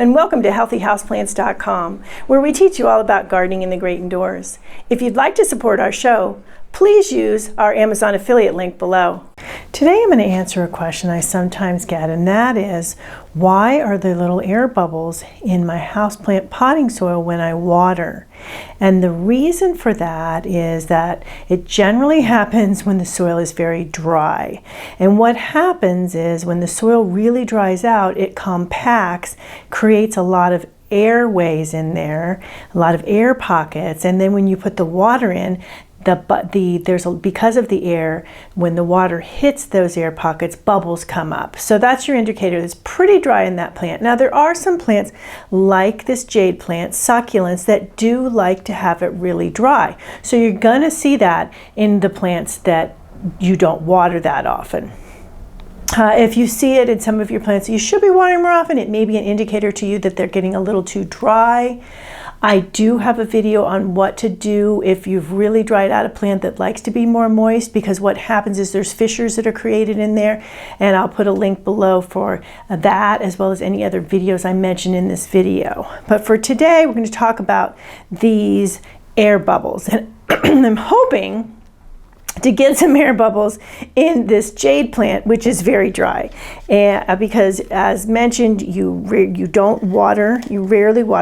and welcome to healthyhouseplants.com, where we teach you all about gardening in the great indoors. If you'd like to support our show, please use our Amazon affiliate link below. Today I'm going to answer a question I sometimes get, and that is, why are there little air bubbles in my houseplant potting soil when I water? And the reason for that is that it generally happens when the soil is very dry. And what happens is when the soil really dries out, it compacts, creates a lot of airways in there, a lot of air pockets, and then when you put the water in, because of the air, when the water hits those air pockets, bubbles come up. So that's your indicator. It's pretty dry in that plant. Now there are some plants like this jade plant, succulents, that do like to have it really dry. So you're gonna see that in the plants that you don't water that often. If you see it in some of your plants you should be watering more often, it may be an indicator to you that they're getting a little too dry. I do have a video on what to do if you've really dried out a plant that likes to be more moist, because what happens is there's fissures that are created in there, and I'll put a link below for that as well as any other videos I mentioned in this video. But for today we're going to talk about these air bubbles, and I'm hoping to get some air bubbles in this jade plant, which is very dry, and because as mentioned, you rarely water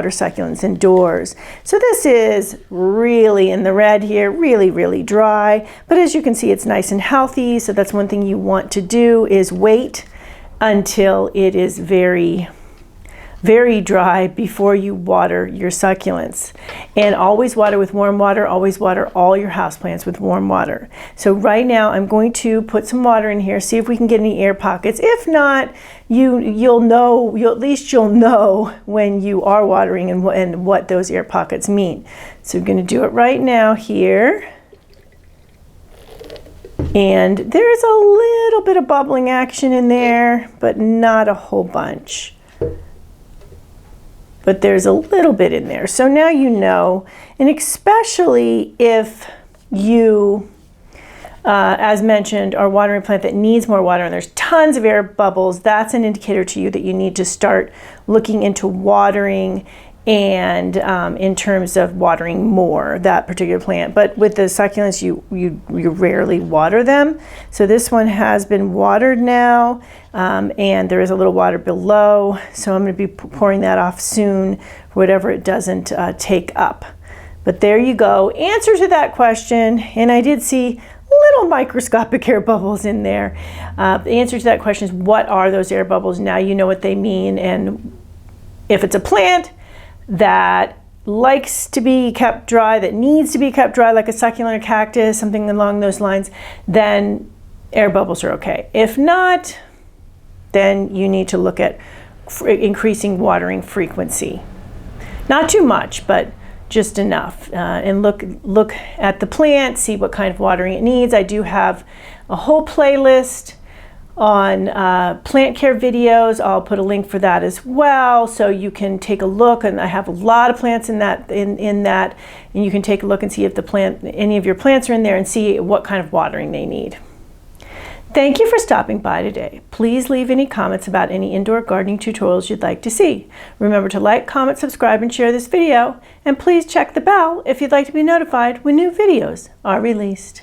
succulents indoors. So this is really in the red here, really dry, but as you can see, it's nice and healthy. So that's one thing you want to do, is wait until it is very dry before you water your succulents. And always water with warm water. Always water all your houseplants with warm water. So right now I'm going to put some water in here, see if we can get any air pockets. If not, you'll know when you are watering and what those air pockets mean. So I'm going to do it right now here. And there's a little bit of bubbling action in there, but not a whole bunch. But there's a little bit in there. So now you know, and especially if you, as mentioned, are watering a plant that needs more water and there's tons of air bubbles, that's an indicator to you that you need to start looking into watering and in terms of watering more that particular plant. But with the succulents, you rarely water them. So this one has been watered now, and there is a little water below, so I'm going to be pouring that off soon, whatever it doesn't take up. But there you go, answer to that question. And I did see little microscopic air bubbles in there. The answer to that question is, what are those air bubbles? Now you know what they mean, and if it's a plant that likes to be kept dry, that needs to be kept dry, like a succulent or cactus, something along those lines, then air bubbles are okay. If not, then you need to look at increasing watering frequency. Not too much, but just enough. And look at the plant, see what kind of watering it needs. I do have a whole playlist on plant care videos. I'll put a link for that as well, so you can take a look. And I have a lot of plants in that, and you can take a look and see if any of your plants are in there, and see what kind of watering they need. Thank you for stopping by today. Please leave any comments about any indoor gardening tutorials you'd like to see. Remember to like, comment, subscribe, and share this video, and please check the bell if you'd like to be notified when new videos are released.